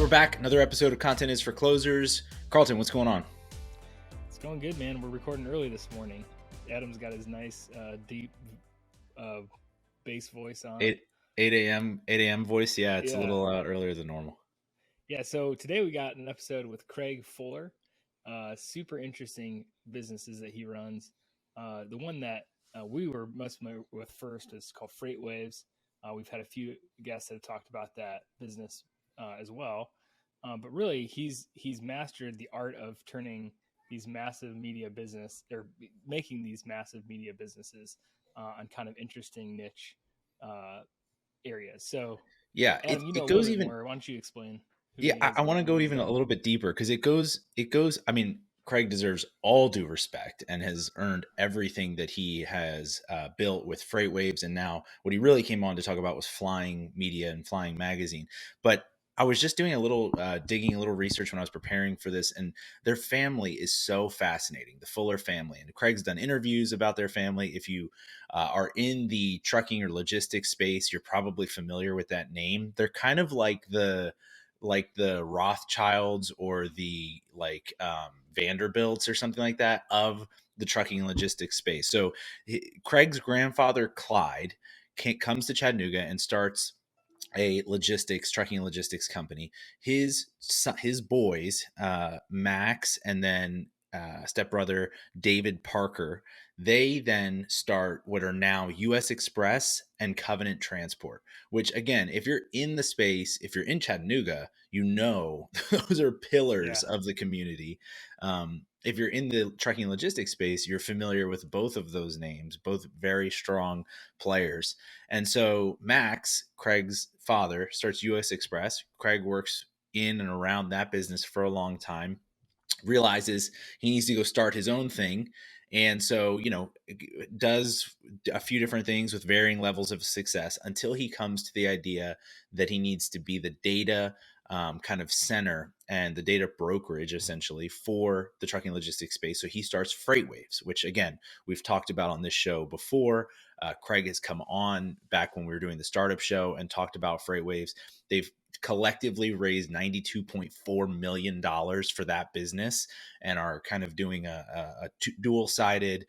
we're back. Another episode of Content is for Closers. Carlton, what's going on? It's going good, man. We're recording early this morning. Adam's got his nice, deep bass voice on. 8 a.m. voice. Yeah, it's a Yeah. little earlier than normal. Yeah, so today we got an episode with Craig Fuller. Super interesting businesses that he runs. The one that we were most familiar with first is called FreightWaves. We've had a few guests that have talked about that business as well. But really, he's mastered the art of turning these massive media business, or making these massive media businesses on kind of interesting niche areas. So, Yeah, Adam, you know it a goes little bit even. more. Why don't you explain who Yeah, he I is want to and go what he's even a done? little bit deeper because it goes. I mean, Craig deserves all due respect and has earned everything that he has built with FreightWaves, and now what he really came on to talk about was Flying Media and Flying Magazine. But I was just doing a little digging, a little research when I was preparing for this, and their family is so fascinating, the Fuller family. And Craig's done interviews about their family. If you are in the trucking or logistics space, you're probably familiar with that name. They're kind of like the Rothschilds or the Vanderbilts or something like that of the trucking and logistics space. So Craig's grandfather Clyde comes to Chattanooga and starts a trucking and logistics company. His boys, Max and then stepbrother David Parker, they then start what are now US Express and Covenant Transport, which again, if you're in the space, if you're in Chattanooga, you know those are pillars Yeah. of the community. If you're in the trucking and logistics space, you're familiar with both of those names, both very strong players. And so Max, Craig's father, starts US Express. Craig works in and around that business for a long time, realizes he needs to go start his own thing. And so, does a few different things with varying levels of success until he comes to the idea that he needs to be the data kind of center and the data brokerage essentially for the trucking logistics space. So he starts FreightWaves, which again, we've talked about on this show before. Craig has come on back when we were doing the startup show and talked about FreightWaves. They've collectively raised $92.4 million for that business and are kind of doing a dual-sided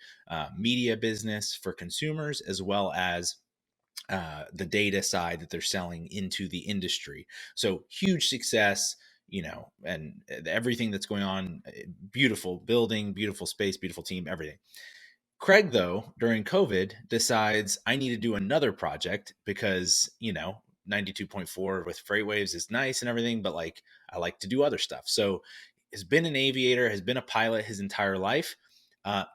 media business for consumers as well as the data side that they're selling into the industry. So huge success, and everything that's going on. Beautiful building, beautiful space, beautiful team, everything. Craig, though, during COVID, decides I need to do another project because, 92.4 with FreightWaves is nice and everything, but I like to do other stuff. So has been an aviator, has been a pilot his entire life,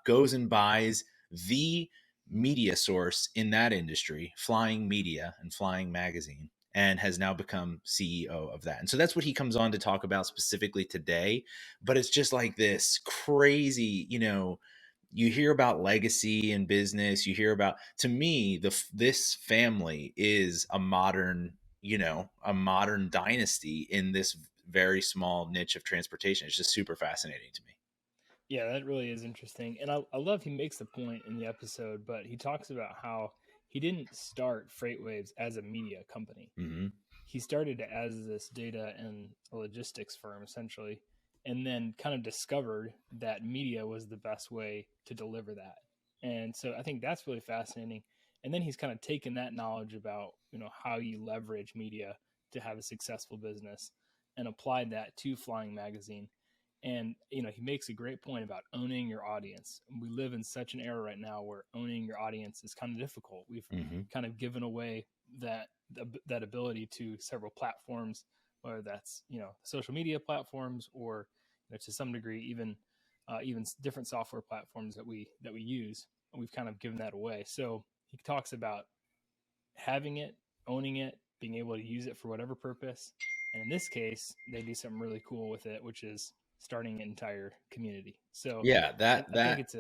goes and buys the media source in that industry, Flying Media and Flying Magazine, and has now become CEO of that. And so that's what he comes on to talk about specifically today. But it's just like this crazy, you hear about legacy in business. You hear about, to me, this family is a modern dynasty in this very small niche of transportation. It's just super fascinating to me. Yeah, that really is interesting. And I love he makes the point in the episode, but he talks about how he didn't start FreightWaves as a media company. Mm-hmm. He started as this data and logistics firm, essentially, and then kind of discovered that media was the best way to deliver that. And so I think that's really fascinating. And then he's kind of taken that knowledge about, how you leverage media to have a successful business and applied that to Flying Magazine. And, he makes a great point about owning your audience. We live in such an era right now where owning your audience is kind of difficult. We've Mm-hmm. kind of given away that ability to several platforms, whether that's, social media platforms or, to some degree, even different software platforms that we use. We've kind of given that away. So he talks about having it, owning it, being able to use it for whatever purpose. And in this case, they do something really cool with it, which is starting an entire community. So Yeah, I think it's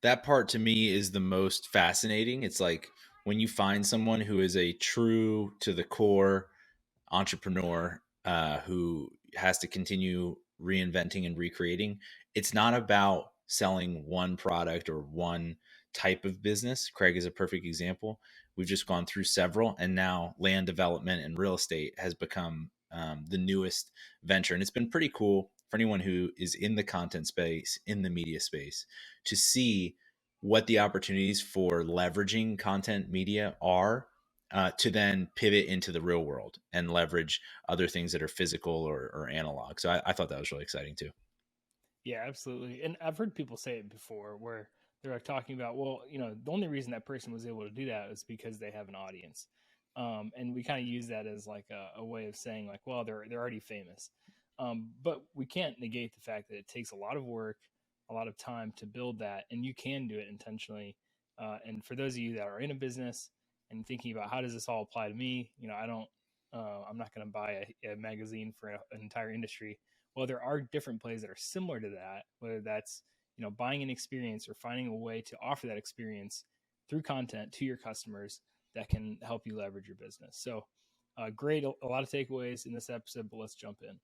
that part to me is the most fascinating. It's like when you find someone who is a true to the core entrepreneur who has to continue reinventing and recreating. It's not about selling one product or one type of business. Craig is a perfect example. We've just gone through several, and now land development and real estate has become the newest venture, and it's been pretty cool for anyone who is in the content space, in the media space, to see what the opportunities for leveraging content media are, to then pivot into the real world and leverage other things that are physical or analog. So I thought that was really exciting too. Yeah, absolutely. And I've heard people say it before where they're like talking about, well, the only reason that person was able to do that is because they have an audience. And we kind of use that as like a way of saying like, well, they're already famous. But we can't negate the fact that it takes a lot of work, a lot of time to build that, and you can do it intentionally. And for those of you that are in a business and thinking about how does this all apply to me, I'm not going to buy a magazine for an entire industry. Well, there are different plays that are similar to that, whether that's buying an experience or finding a way to offer that experience through content to your customers that can help you leverage your business. So great, a lot of takeaways in this episode, but let's jump in.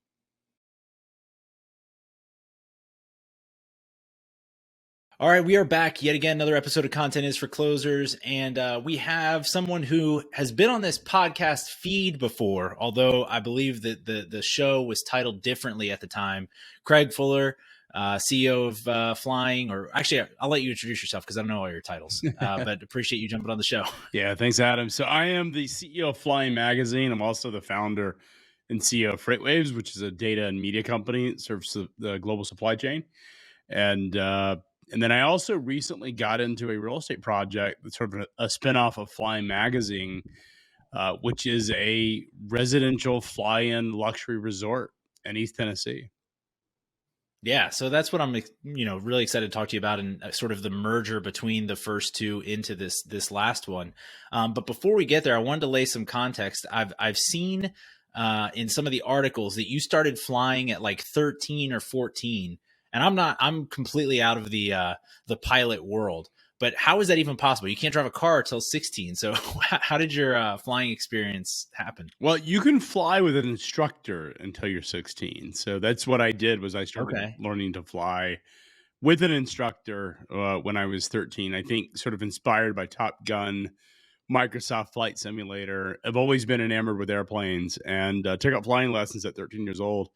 All right, we are back yet again. Another episode of Content is for Closers, and we have someone who has been on this podcast feed before, although I believe that the show was titled differently at the time. Craig Fuller, CEO of Flying, or actually, I'll let you introduce yourself because I don't know all your titles, but appreciate you jumping on the show. Yeah, thanks, Adam. So I am the CEO of Flying Magazine. I'm also the founder and CEO of FreightWaves, which is a data and media company that serves the global supply chain. And then I also recently got into a real estate project that's sort of a spinoff of Flying Magazine, which is a residential fly-in luxury resort in East Tennessee. Yeah, so that's what I'm, really excited to talk to you about, and sort of the merger between the first two into this last one. But before we get there, I wanted to lay some context. I've seen in some of the articles that you started flying at like 13 or 14, and I'm completely out of the pilot world. But how is that even possible? You can't drive a car until 16. So how did your flying experience happen? Well, you can fly with an instructor until you're 16. So that's what I did. Was I started learning to fly with an instructor when I was 13. I think sort of inspired by Top Gun, Microsoft Flight Simulator. I've always been enamored with airplanes, and took up flying lessons at 13 years old.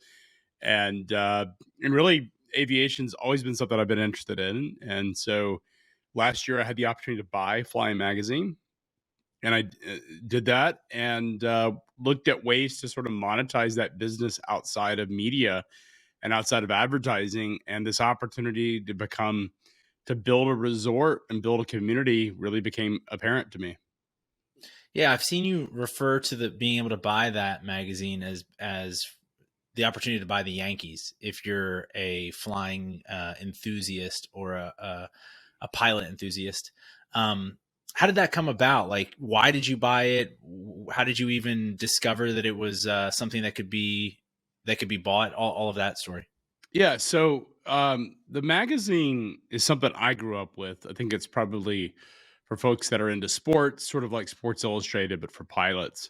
And really, aviation's always been something I've been interested in. And so last year I had the opportunity to buy Flying Magazine, and I did that, and looked at ways to sort of monetize that business outside of media and outside of advertising. And this opportunity to build a resort and build a community really became apparent to me. Yeah, I've seen you refer to being able to buy that magazine as the opportunity to buy the Yankees if you're a flying enthusiast or a pilot enthusiast. How did that come about? Like, why did you buy it? How did you even discover that it was something that could be bought? All of that story. Yeah. So the magazine is something I grew up with. I think it's probably for folks that are into sports, sort of like Sports Illustrated, but for pilots.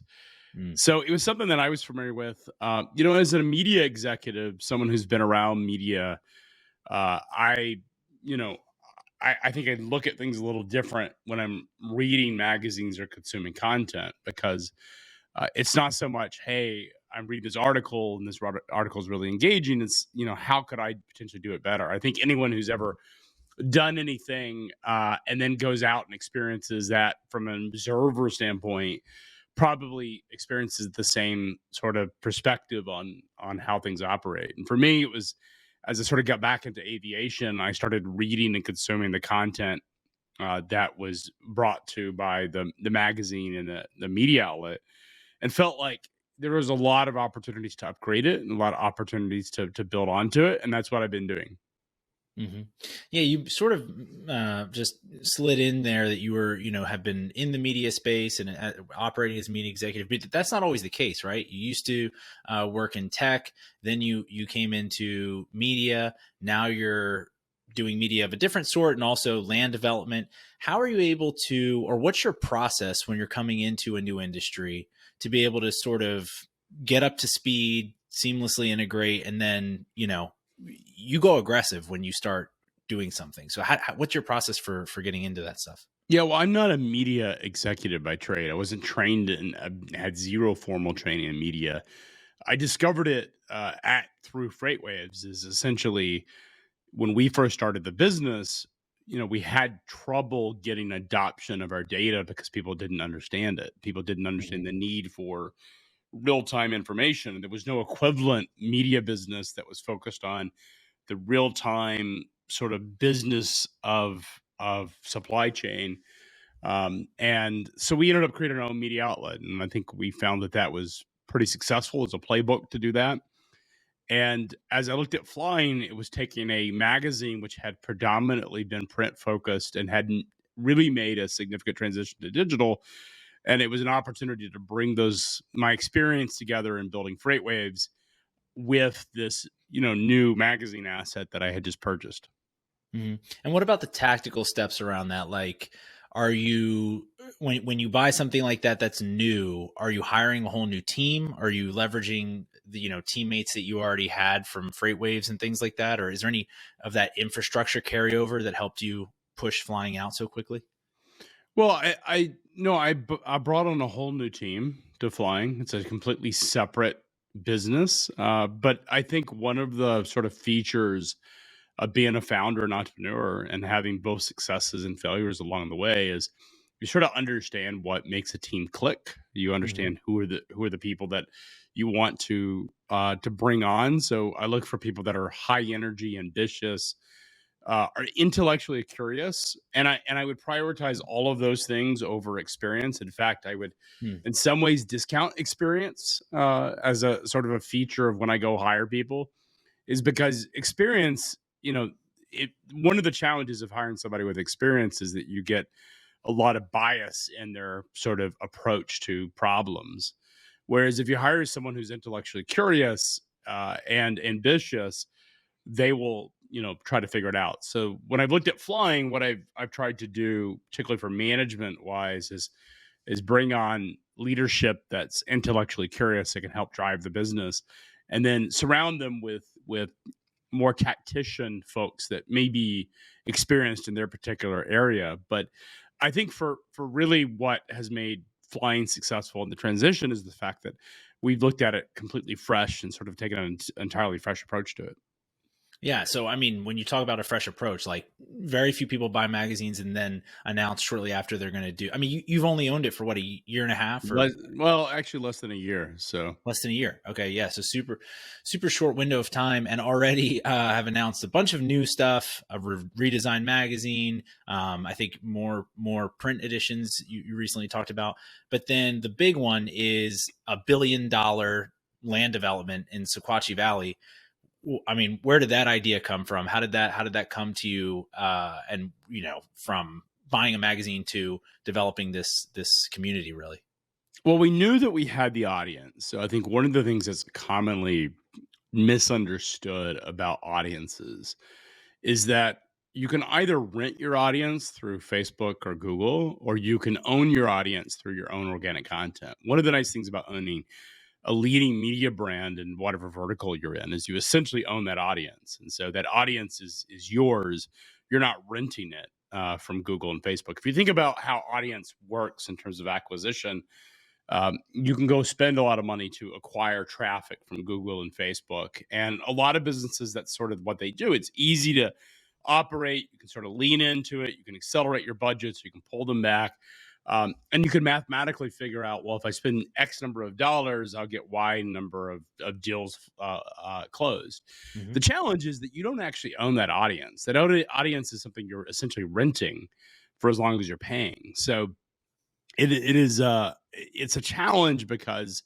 So it was something that I was familiar with. As a media executive, someone who's been around media, I think I look at things a little different when I'm reading magazines or consuming content, because it's not so much, hey, I'm reading this article and this article is really engaging. It's, how could I potentially do it better? I think anyone who's ever done anything and then goes out and experiences that from an observer standpoint probably experiences the same sort of perspective on how things operate. And for me, it was, as I sort of got back into aviation, I started reading and consuming the content that was brought to by the magazine and the media outlet, and felt like there was a lot of opportunities to upgrade it and a lot of opportunities to build onto it. And that's what I've been doing. Mm-hmm. Yeah, you sort of just slid in there that you were, have been in the media space and operating as a media executive, but that's not always the case, right? You used to work in tech, then you came into media. Now you're doing media of a different sort and also land development. How are you able to, or what's your process when you're coming into a new industry to be able to sort of get up to speed, seamlessly integrate, and then, you go aggressive when you start doing something. So what's your process for getting into that stuff? Yeah, well, I'm not a media executive by trade. I wasn't trained and had zero formal training in media. I discovered it through FreightWaves. Is essentially when we first started the business, we had trouble getting adoption of our data because people didn't understand it. People didn't understand the need for real-time information. There was no equivalent media business that was focused on the real-time sort of business of supply chain. And so we ended up creating our own media outlet. And I think we found that was pretty successful as a playbook to do that. And as I looked at flying, it was taking a magazine which had predominantly been print focused and hadn't really made a significant transition to digital. And it was an opportunity to bring my experience together in building FreightWaves with this, new magazine asset that I had just purchased. And what about the tactical steps around that? Like, are you, when you buy something like that that's new, are you hiring a whole new team? Are you leveraging the teammates that you already had from FreightWaves and things like that? Or is there any of that infrastructure carryover that helped you push flying out so quickly? Well, I brought on a whole new team to flying. It's a completely separate business. But I think one of the sort of features of being a founder and entrepreneur and having both successes and failures along the way is you sort of understand what makes a team click. You understand who are the people that you want to bring on. So I look for people that are high energy, ambitious, are intellectually curious, and I would prioritize all of those things over experience. In fact, I would, in some ways, discount experience as a sort of a feature of when I go hire people, is because experience, one of the challenges of hiring somebody with experience is that you get a lot of bias in their sort of approach to problems. Whereas if you hire someone who's intellectually curious and ambitious, they will, try to figure it out. So when I've looked at flying, what I've tried to do, particularly for management wise, is bring on leadership that's intellectually curious that can help drive the business, and then surround them with more tactician folks that may be experienced in their particular area. But I think for really what has made flying successful in the transition is the fact that we've looked at it completely fresh and sort of taken an entirely fresh approach to it. Yeah. So, I mean, when you talk about a fresh approach, like very few people buy magazines and then announce shortly after they're going to do. I mean, you've only owned it for what, a year and a half, or actually less than a year. So less than a year. Okay. Yeah. So super short window of time, and already have announced a bunch of new stuff, a redesigned magazine. I think more print editions you recently talked about, but then the big one is $1 billion land development in Sequatchie Valley. I mean, where did that idea come from? How did that come to you? And from buying a magazine to developing this community, really. Well, we knew that we had the audience. So I think one of the things that's commonly misunderstood about audiences is that you can either rent your audience through Facebook or Google, or you can own your audience through your own organic content. One of the nice things about owning a leading media brand in whatever vertical you're in is you essentially own that audience. And so that audience is yours. You're not renting it from Google and Facebook. If you think about how audience works in terms of acquisition, you can go spend a lot of money to acquire traffic from Google and Facebook. And a lot of businesses, that's sort of what they do. It's easy to operate. You can sort of lean into it. You can accelerate your budgets. You can pull them back. And you can mathematically figure out, well, if I spend X number of dollars, I'll get Y number of deals closed. The challenge is that you don't actually own that audience. That audience is something you're essentially renting for as long as you're paying. So it's a challenge because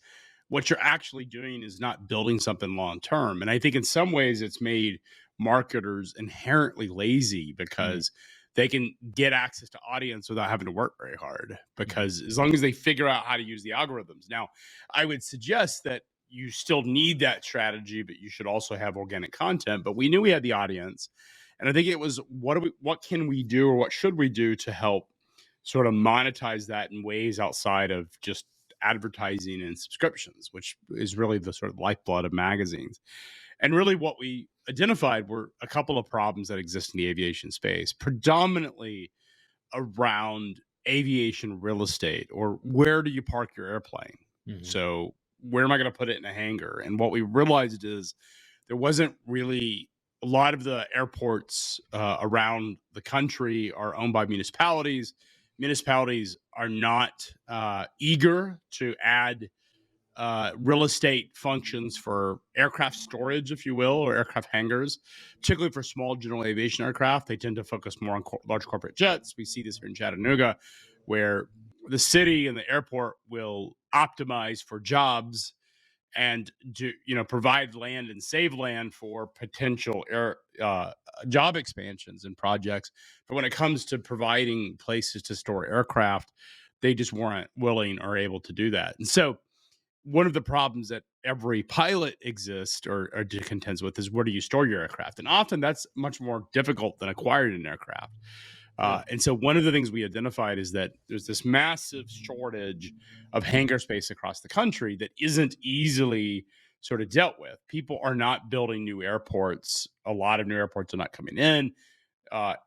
what you're actually doing is not building something long term. And I think in some ways it's made marketers inherently lazy because they can get access to audience without having to work very hard, because as long as they figure out how to use the algorithms. Now, I would suggest that you still need that strategy, but you should also have organic content. But we knew we had the audience. And I think it was, what can we do, or what should we do to help sort of monetize that in ways outside of just advertising and subscriptions, which is really the sort of lifeblood of magazines. And really what we identified were a couple of problems that exist in the aviation space, predominantly around aviation real estate, or where do you park your airplane? So where am I going to put it in a hangar? And what we realized is there wasn't really a lot of the airports around the country are owned by municipalities. Municipalities are not eager to add real estate functions for aircraft storage, if you will, or aircraft hangars, particularly for small general aviation aircraft. They tend to focus more on large corporate jets. We see this here in Chattanooga, where the city and the airport will optimize for jobs and do, provide land and save land for potential job expansions and projects. But when it comes to providing places to store aircraft, they just weren't willing or able to do that. And so one of the problems that every pilot exists or contends with is, where do you store your aircraft? And often that's much more difficult than acquiring an aircraft. And so one of the things we identified is that there's this massive shortage of hangar space across the country that isn't easily sort of dealt with. People are not building new airports. A lot of new airports are not coming in.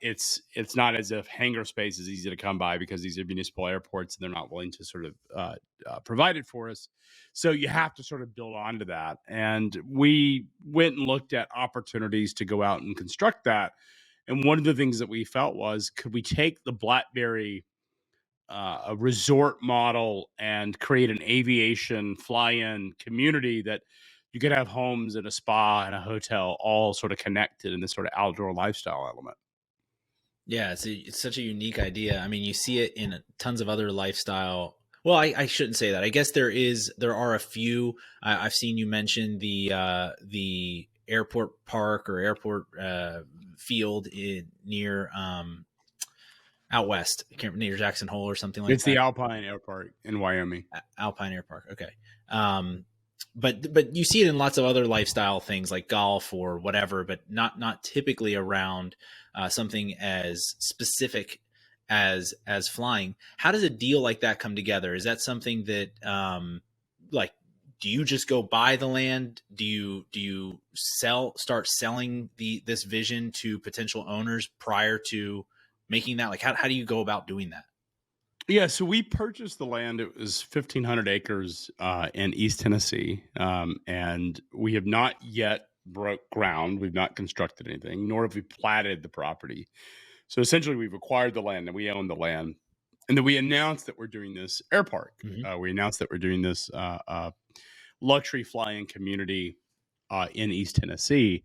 It's not as if hangar space is easy to come by, because these are municipal airports and they're not willing to sort of provide it for us. So you have to sort of build onto that. And we went and looked at opportunities to go out and construct that. And one of the things that we felt was, could we take the Blackberry a resort model and create an aviation fly-in community that you could have homes and a spa and a hotel all sort of connected in this sort of outdoor lifestyle element? Yeah, it's such a unique idea. I mean, you see it in tons of other lifestyle. Well, I shouldn't say that. I guess there are a few. I've seen you mention the airport park or airport field near out west, near Jackson Hole or something like that. It's the Alpine Air Park in Wyoming. Alpine Air Park. Okay. But you see it in lots of other lifestyle things like golf or whatever, but not typically around something as specific as flying. How does a deal like that come together? Is that something that do you just go buy the land? Do you start selling this vision to potential owners prior to making that? Like, how do you go about doing that? Yeah, so we purchased the land. It was 1,500 acres in East Tennessee, and we have not yet broke ground. We've not constructed anything, nor have we platted the property. So essentially, we've acquired the land and we own the land. And then we announced that we're doing this air park. Mm-hmm. We announced that we're doing this luxury flying community in East Tennessee.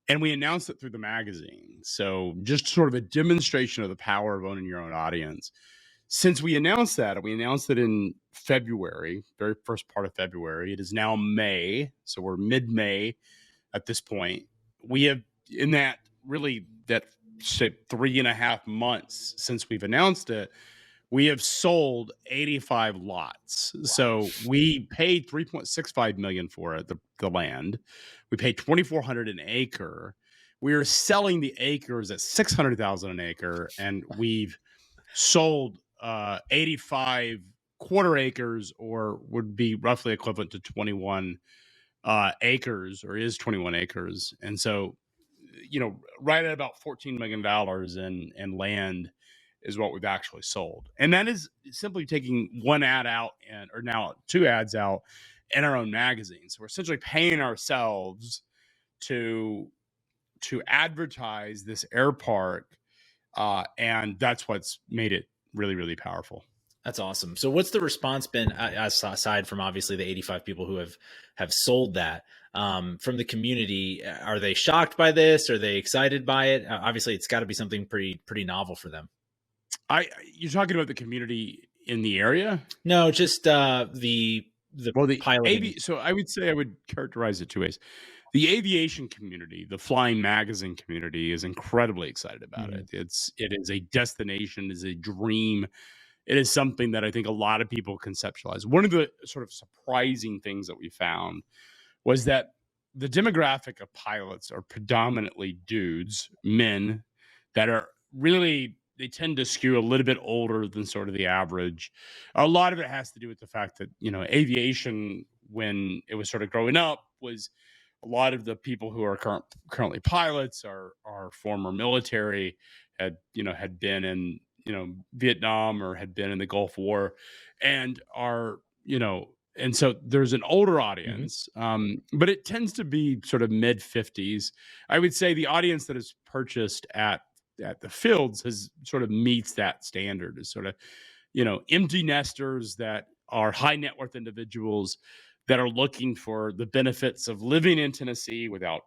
And we announced it through the magazine. So just sort of a demonstration of the power of owning your own audience. Since we announced that in February, very first part of February, it is now May. So we're mid-May at this point. We have, in that 3.5 months since we've announced it, we have sold 85 lots. Wow. So we paid $3.65 million for it, the land. We paid $2,400 an acre. We are selling the acres at $600,000 an acre, and we've sold 85 quarter acres, or would be roughly equivalent to 21 acres, or is 21 acres. And so, right at about $14 million in land is what we've actually sold. And that is simply taking one ad out, or now two ads out in our own magazine. So we're essentially paying ourselves to advertise this air park. And that's what's made it really, really powerful. That's awesome. So what's the response been, aside from obviously the 85 people who have sold that, from the community? Are they shocked by this? Are they excited by it? Obviously it's got to be something pretty novel for them. You're talking about the community in the area? No, just the piloting. So I would characterize it two ways. The aviation community, the flying magazine community, is incredibly excited about it. It is a destination, is a dream. It is something that I think a lot of people conceptualize. One of the sort of surprising things that we found was that the demographic of pilots are predominantly dudes, men, that are really, they tend to skew a little bit older than sort of the average. A lot of it has to do with the fact that, aviation, when it was sort of growing up, was a lot of the people who are currently pilots are former military, had been in, Vietnam, or had been in the Gulf War, and are, and so there's an older Mm-hmm. audience, but it tends to be sort of mid 50s. I would say the audience that is purchased at the fields has sort of meets that standard, is sort of, empty nesters that are high net worth individuals that are looking for the benefits of living in Tennessee without,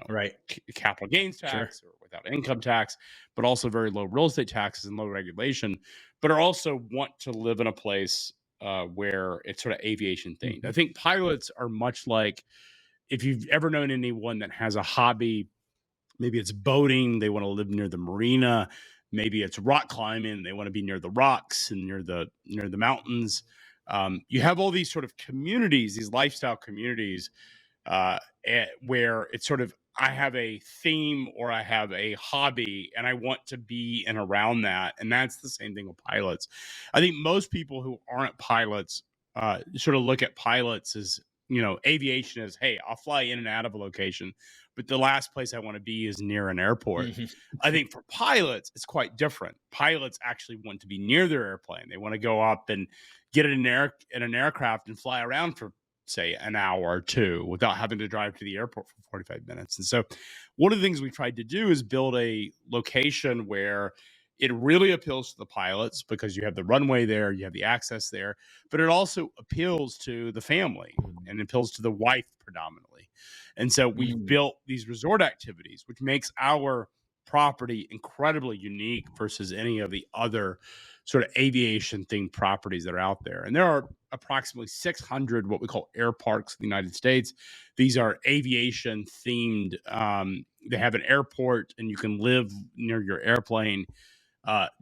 Right. capital gains Sure. tax or without income tax, but also very low real estate taxes and low regulation, but are also want to live in a place where it's sort of aviation themed. Mm-hmm. I think pilots are much like, if you've ever known anyone that has a hobby, maybe it's boating, they want to live near the marina, maybe it's rock climbing, they want to be near the rocks and near the mountains. You have all these sort of communities, these lifestyle communities, where it's sort of, I have a theme or I have a hobby and I want to be in around that. And that's the same thing with pilots. I think most people who aren't pilots sort of look at pilots as, aviation as, hey, I'll fly in and out of a location, but the last place I want to be is near an airport. Mm-hmm. I think for pilots, it's quite different. Pilots actually want to be near their airplane. They want to go up and get in an aircraft and fly around for, say, an hour or two without having to drive to the airport for 45 minutes. And so one of the things we tried to do is build a location where it really appeals to the pilots, because you have the runway there, you have the access there, but it also appeals to the family and appeals to the wife predominantly. And so we built these resort activities, which makes our property incredibly unique versus any of the other sort of aviation themed properties that are out there. And there are approximately 600 what we call air parks in the United States. These are aviation themed. They have an airport and you can live near your airplane,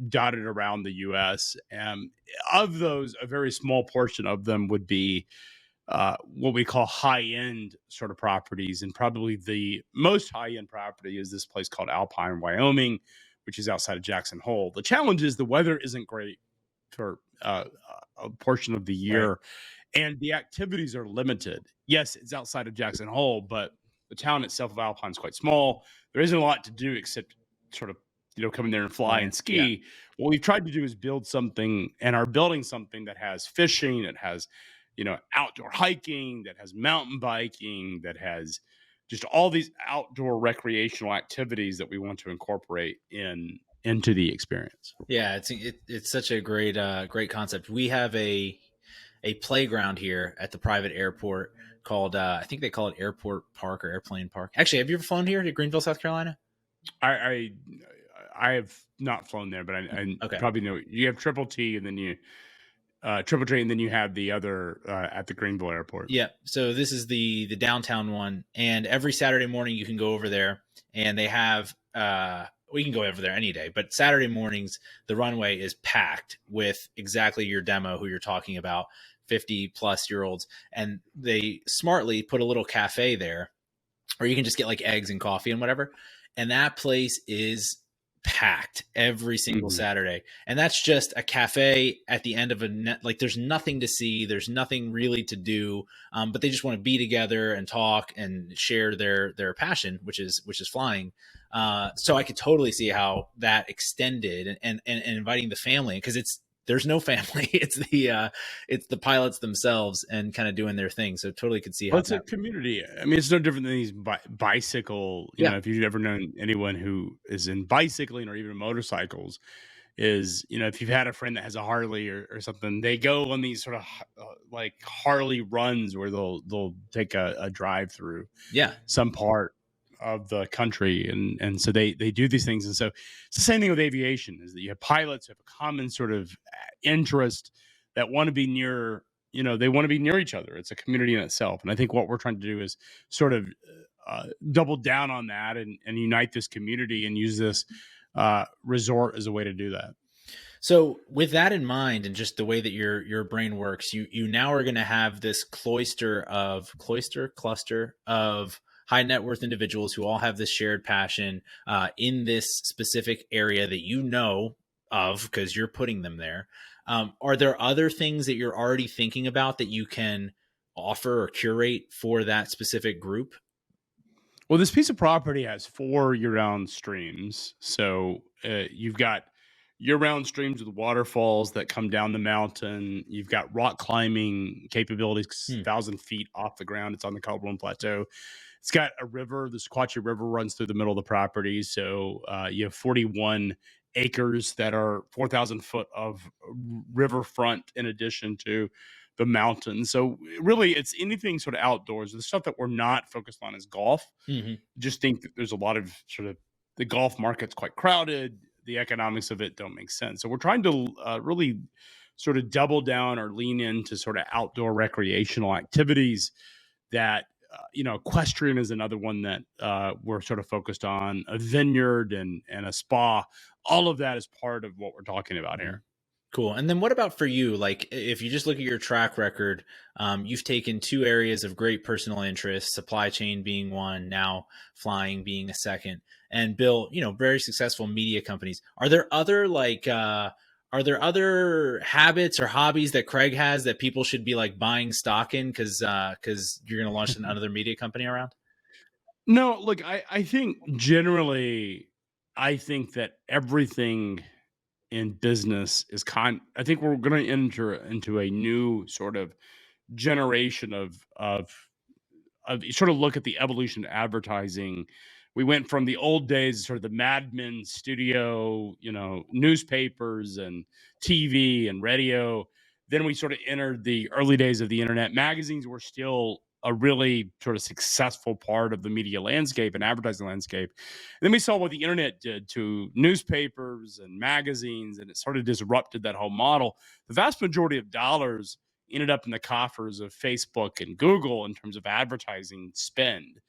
dotted around the U.S. Of those, a very small portion of them would be what we call high-end sort of properties. And probably the most high-end property is this place called Alpine, Wyoming, which is outside of Jackson Hole. The challenge is the weather isn't great for a portion of the year, Right. and the activities are limited. Yes, it's outside of Jackson Hole, but the town itself of Alpine is quite small. There isn't a lot to do except sort of, come in there and fly and ski. Yeah. What we've tried to do is build something, and are building something that has fishing, that has, outdoor hiking, that has mountain biking, that has just all these outdoor recreational activities that we want to incorporate into the experience. Yeah, it's such a great concept. We have a playground here at the private airport called I think they call it Airport Park or Airplane Park. Actually, have you ever flown here to Greenville, South Carolina? I have not flown there, but I Okay. probably know you have Triple T, and then you Triple T, and then you have the other at the Greenville Airport. Yeah. So this is the downtown one, and every Saturday morning you can go over there, and they have we can go over there any day, but Saturday mornings the runway is packed with exactly your demo who you're talking about, 50-plus-year-olds, and they smartly put a little cafe there, or you can just get like eggs and coffee and whatever, and that place is packed every single Saturday. And that's just a cafe at the end of a net. Like there's nothing to see. There's nothing really to do. But they just want to be together and talk and share their passion, which is flying. So I could totally see how that extended and inviting the family, because there's no family. It's the pilots themselves and kind of doing their thing. So totally could see how it's a community. I mean, it's no different than these bicycle. You know, if you've ever known anyone who is in bicycling or even motorcycles, is, if you've had a friend that has a Harley or something, they go on these sort of like Harley runs where they'll take a drive through some part of the country, and so they do these things. And so it's the same thing with aviation, is that you have pilots who have a common sort of interest that want to be near, they want to be near each other. It's a community in itself. And I think what we're trying to do is sort of double down on that and unite this community and use this resort as a way to do that. So with that in mind, and just the way that your brain works, you now are going to have this cluster of high net worth individuals who all have this shared passion in this specific area that you know of because you're putting them there. Are there other things that you're already thinking about that you can offer or curate for that specific group? Well, this piece of property has 4 year-round streams. So you've got year-round streams with waterfalls that come down the mountain. You've got rock climbing capabilities, 1,000 feet off the ground. It's on the Carlton Plateau. It's got a river. The Sequatchie River runs through the middle of the property. So you have 41 acres that are 4,000 foot of riverfront in addition to the mountain. So really, it's anything sort of outdoors. The stuff that we're not focused on is golf. Just think that there's a lot of sort of the golf market's quite crowded. The economics of it don't make sense. So we're trying to really sort of double down or lean into sort of outdoor recreational activities that, equestrian is another one that we're sort of focused on, a vineyard and a spa. All of that is part of what we're talking about here. Cool. And then what about for you? Like, if you just look at your track record, you've taken two areas of great personal interest, supply chain being one, now flying being a second, and built, very successful media companies. Are there other habits or hobbies that Craig has that people should be like buying stock in because you're going to launch another media company around? No, look, I think generally, I think that everything in business is I think we're going to enter into a new sort of generation of sort of look at the evolution of advertising. We went from the old days, sort of the Mad Men studio, newspapers and TV and radio. Then we sort of entered the early days of the internet. Magazines were still a really sort of successful part of the media landscape and advertising landscape. And then we saw what the internet did to newspapers and magazines, and it sort of disrupted that whole model. The vast majority of dollars ended up in the coffers of Facebook and Google in terms of advertising spend.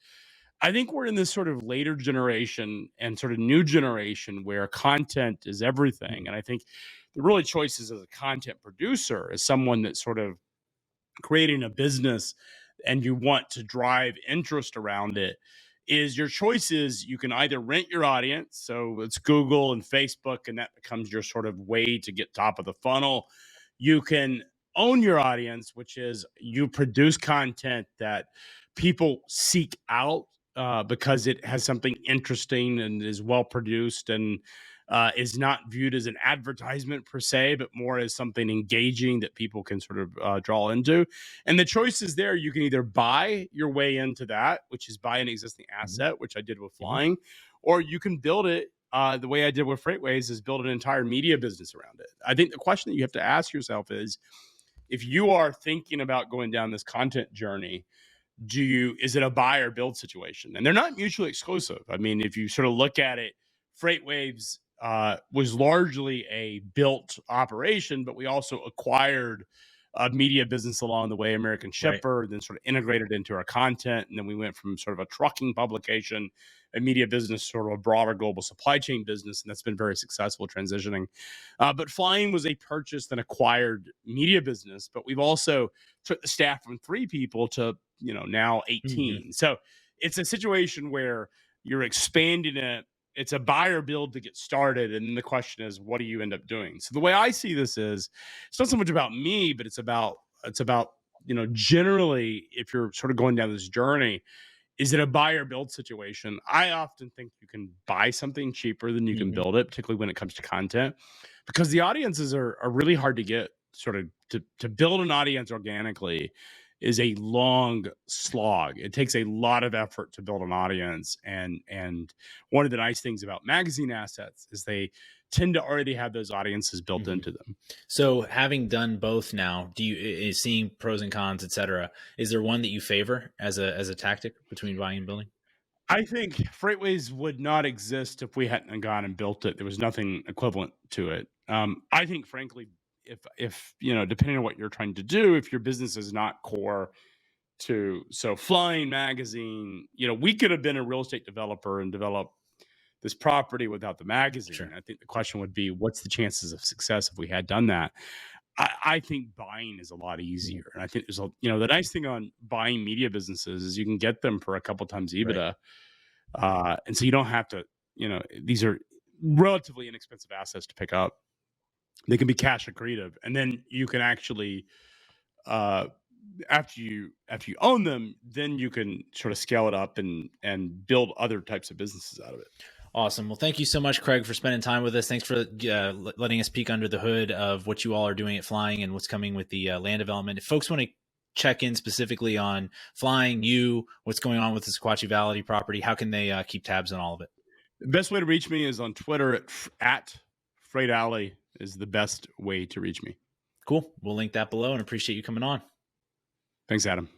I think we're in this sort of later generation and sort of new generation where content is everything. And I think the really choices as a content producer, as someone that's sort of creating a business and you want to drive interest around it, is your choices. You can either rent your audience, so it's Google and Facebook, and that becomes your sort of way to get top of the funnel. You can own your audience, which is you produce content that people seek out because it has something interesting and is well produced and is not viewed as an advertisement per se, but more as something engaging that people can sort of draw into. And the choices there, you can either buy your way into that, which is buy an existing asset, which I did with flying, or you can build it the way I did with FreightWaves, is build an entire media business around it. I think the question that you have to ask yourself is, if you are thinking about going down this content journey, is it a buy or build situation? And they're not mutually exclusive. I mean, if you sort of look at it, FreightWaves was largely a built operation, but we also acquired a media business along the way, American Shipper, then sort of integrated into our content. And then we went from sort of a trucking publication, a media business, sort of a broader global supply chain business. And that's been very successful transitioning. But flying was a purchased and acquired media business, but we've also took the staff from 3 people to, now 18. So it's a situation where you're expanding it. It's a buy or build to get started. And then the question is, what do you end up doing? So the way I see this is, it's not so much about me, but it's about, generally, if you're sort of going down this journey, is it a buy or build situation? I often think you can buy something cheaper than you can build it, particularly when it comes to content, because the audiences are really hard to get. Sort of to build an audience organically is a long slog. It takes a lot of effort to build an audience. And one of the nice things about magazine assets is they tend to already have those audiences built into them. So having done both now, seeing pros and cons, et cetera, is there one that you favor as a tactic between buying and building? I think FreightWaves would not exist if we hadn't gone and built it. There was nothing equivalent to it. I think, frankly, if depending on what you're trying to do, if your business is not core to, so flying magazine, we could have been a real estate developer and develop this property without the magazine. Sure. I think the question would be, what's the chances of success if we had done that? I think buying is a lot easier. And I think there's the nice thing on buying media businesses is you can get them for a couple times EBITDA. Right. And so you don't have to, these are relatively inexpensive assets to pick up. They can be cash accretive, and then you can actually, after you own them, then you can sort of scale it up and build other types of businesses out of it. Awesome. Well, thank you so much, Craig, for spending time with us. Thanks for letting us peek under the hood of what you all are doing at Flying and what's coming with the land development. If folks want to check in specifically on Flying, what's going on with the Sequatchie Valley property, how can they keep tabs on all of it? The best way to reach me is on Twitter at Freight Alley is the best way to reach me. Cool. We'll link that below and appreciate you coming on. Thanks, Adam.